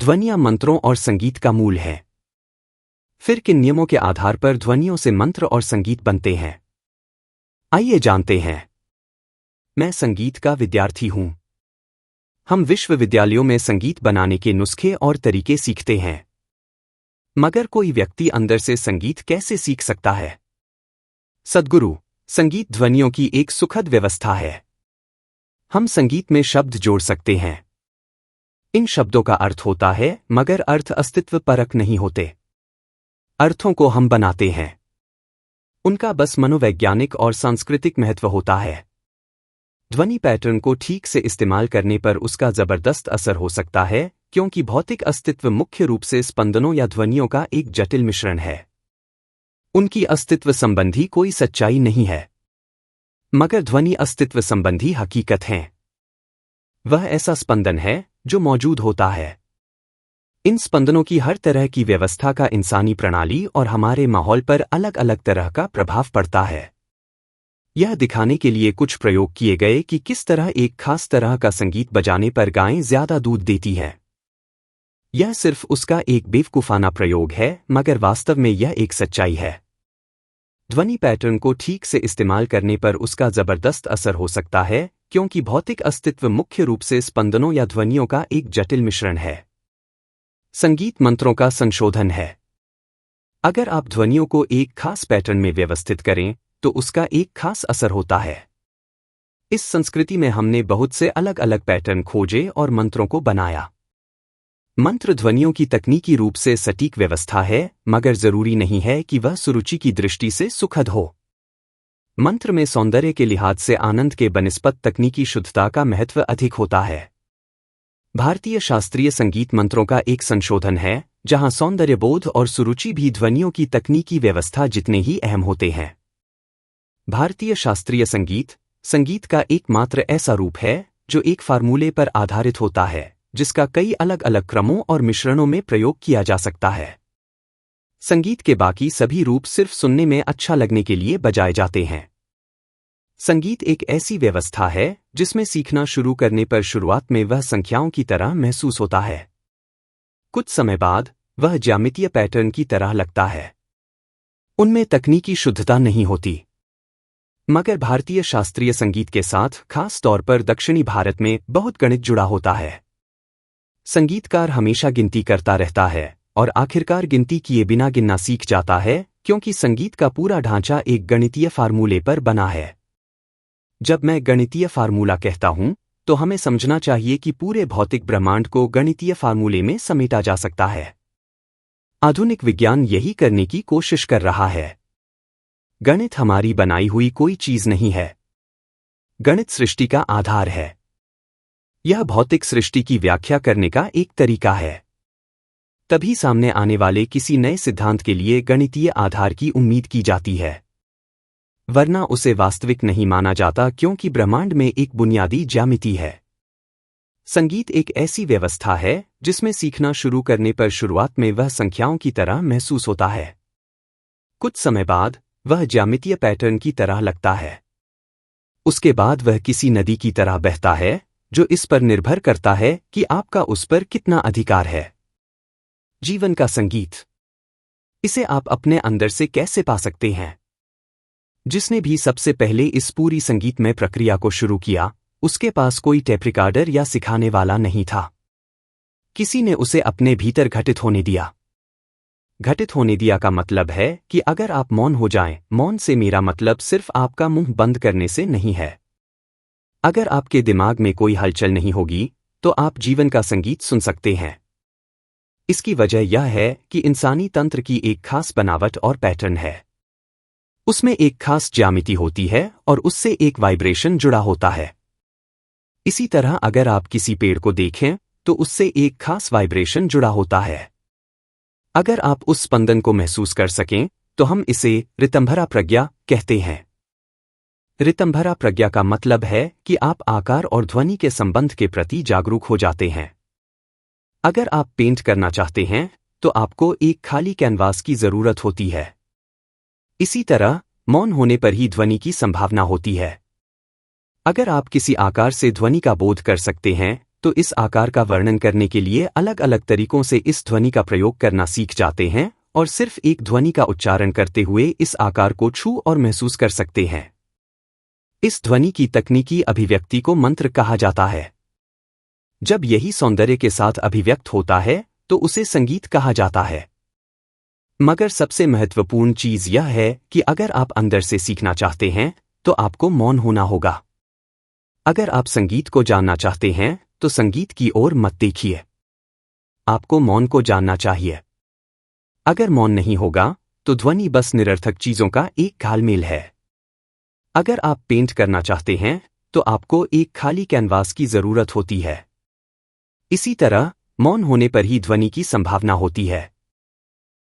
ध्वनियाँ मंत्रों और संगीत का मूल है। फिर किन नियमों के आधार पर ध्वनियों से मंत्र और संगीत बनते हैं, आइए जानते हैं। मैं संगीत का विद्यार्थी हूँ। हम विश्वविद्यालयों में संगीत बनाने के नुस्खे और तरीके सीखते हैं। मगर कोई व्यक्ति अंदर से संगीत कैसे सीख सकता है? सद्गुरु, संगीत ध्वनियों की एक सुखद व्यवस्था है। हम संगीत में शब्द जोड़ सकते हैं। इन शब्दों का अर्थ होता है, मगर अर्थ अस्तित्व परक नहीं होते। अर्थों को हम बनाते हैं। उनका बस मनोवैज्ञानिक और सांस्कृतिक महत्व होता है। ध्वनि पैटर्न को ठीक से इस्तेमाल करने पर उसका जबरदस्त असर हो सकता है, क्योंकि भौतिक अस्तित्व मुख्य रूप से स्पंदनों या ध्वनियों का एक जटिल मिश्रण है। उनकी अस्तित्व संबंधी कोई सच्चाई नहीं है, मगर ध्वनि अस्तित्व संबंधी हकीकत हैं। वह ऐसा स्पंदन है जो मौजूद होता है। इन स्पंदनों की हर तरह की व्यवस्था का इंसानी प्रणाली और हमारे माहौल पर अलग अलग तरह का प्रभाव पड़ता है। यह दिखाने के लिए कुछ प्रयोग किए गए कि किस तरह एक खास तरह का संगीत बजाने पर गायें ज्यादा दूध देती हैं। यह सिर्फ उसका एक बेवकूफाना प्रयोग है, मगर वास्तव में यह एक सच्चाई है। ध्वनि पैटर्न को ठीक से इस्तेमाल करने पर उसका जबरदस्त असर हो सकता है, क्योंकि भौतिक अस्तित्व मुख्य रूप से स्पंदनों या ध्वनियों का एक जटिल मिश्रण है। संगीत मंत्रों का संशोधन है। अगर आप ध्वनियों को एक खास पैटर्न में व्यवस्थित करें, तो उसका एक खास असर होता है। इस संस्कृति में हमने बहुत से अलग अलग पैटर्न खोजे और मंत्रों को बनाया। मंत्र ध्वनियों की तकनीकी रूप से सटीक व्यवस्था है, मगर जरूरी नहीं है कि वह सुरुचि की दृष्टि से सुखद हो। मंत्र में सौंदर्य के लिहाज से आनंद के बनिस्पत तकनीकी शुद्धता का महत्व अधिक होता है। भारतीय शास्त्रीय संगीत मंत्रों का एक संशोधन है, जहां सौंदर्यबोध और सुरुचि भी ध्वनियों की तकनीकी व्यवस्था जितने ही अहम होते हैं। भारतीय शास्त्रीय संगीत संगीत का एकमात्र ऐसा रूप है जो एक फार्मूले पर आधारित होता है, जिसका कई अलग अलग क्रमों और मिश्रणों में प्रयोग किया जा सकता है। संगीत के बाकी सभी रूप सिर्फ सुनने में अच्छा लगने के लिए बजाए जाते हैं। संगीत एक ऐसी व्यवस्था है जिसमें सीखना शुरू करने पर शुरुआत में वह संख्याओं की तरह महसूस होता है। कुछ समय बाद वह ज्यामितीय पैटर्न की तरह लगता है। उनमें तकनीकी शुद्धता नहीं होती। मगर भारतीय शास्त्रीय संगीत के साथ, खास तौर पर दक्षिणी भारत में, बहुत गणित जुड़ा होता है। संगीतकार हमेशा गिनती करता रहता है और आखिरकार गिनती किए बिना गिनना सीख जाता है, क्योंकि संगीत का पूरा ढांचा एक गणितीय फार्मूले पर बना है। जब मैं गणितीय फार्मूला कहता हूं, तो हमें समझना चाहिए कि पूरे भौतिक ब्रह्मांड को गणितीय फार्मूले में समेटा जा सकता है। आधुनिक विज्ञान यही करने की कोशिश कर रहा है। गणित हमारी बनाई हुई कोई चीज नहीं है। गणित सृष्टि का आधार है। यह भौतिक सृष्टि की व्याख्या करने का एक तरीका है। तभी सामने आने वाले किसी नए सिद्धांत के लिए गणितीय आधार की उम्मीद की जाती है, वरना उसे वास्तविक नहीं माना जाता, क्योंकि ब्रह्मांड में एक बुनियादी ज्यामिति है। संगीत एक ऐसी व्यवस्था है जिसमें सीखना शुरू करने पर शुरुआत में वह संख्याओं की तरह महसूस होता है। कुछ समय बाद वह ज्यामितीय पैटर्न की तरह लगता है। उसके बाद वह किसी नदी की तरह बहता है, जो इस पर निर्भर करता है कि आपका उस पर कितना अधिकार है। जीवन का संगीत, इसे आप अपने अंदर से कैसे पा सकते हैं? जिसने भी सबसे पहले इस पूरी संगीतमय प्रक्रिया को शुरू किया, उसके पास कोई टेप रिकॉर्डर या सिखाने वाला नहीं था। किसी ने उसे अपने भीतर घटित होने दिया। घटित होने दिया का मतलब है कि अगर आप मौन हो जाएं, मौन से मेरा मतलब सिर्फ आपका मुंह बंद करने से नहीं है। अगर आपके दिमाग में कोई हलचल नहीं होगी, तो आप जीवन का संगीत सुन सकते हैं। इसकी वजह यह है कि इंसानी तंत्र की एक खास बनावट और पैटर्न है। उसमें एक खास ज्यामिति होती है और उससे एक वाइब्रेशन जुड़ा होता है। इसी तरह अगर आप किसी पेड़ को देखें, तो उससे एक खास वाइब्रेशन जुड़ा होता है। अगर आप उस स्पंदन को महसूस कर सकें, तो हम इसे ऋतंभरा प्रज्ञा कहते हैं। ऋतंभरा प्रज्ञा का मतलब है कि आप आकार और ध्वनि के संबंध के प्रति जागरूक हो जाते हैं। अगर आप पेंट करना चाहते हैं, तो आपको एक खाली कैनवास की जरूरत होती है। इसी तरह मौन होने पर ही ध्वनि की संभावना होती है। अगर आप किसी आकार से ध्वनि का बोध कर सकते हैं, तो इस आकार का वर्णन करने के लिए अलग अलग तरीकों से इस ध्वनि का प्रयोग करना सीख जाते हैं और सिर्फ एक ध्वनि का उच्चारण करते हुए इस आकार को छू और महसूस कर सकते हैं। इस ध्वनि की तकनीकी अभिव्यक्ति को मंत्र कहा जाता है। जब यही सौंदर्य के साथ अभिव्यक्त होता है तो उसे संगीत कहा जाता है। मगर सबसे महत्वपूर्ण चीज यह है कि अगर आप अंदर से सीखना चाहते हैं तो आपको मौन होना होगा। अगर आप संगीत को जानना चाहते हैं तो संगीत की ओर मत देखिए, आपको मौन को जानना चाहिए। अगर मौन नहीं होगा तो ध्वनि बस निरर्थक चीजों का एक घालमेल है। अगर आप पेंट करना चाहते हैं तो आपको एक खाली कैनवास की जरूरत होती है। इसी तरह मौन होने पर ही ध्वनि की संभावना होती है।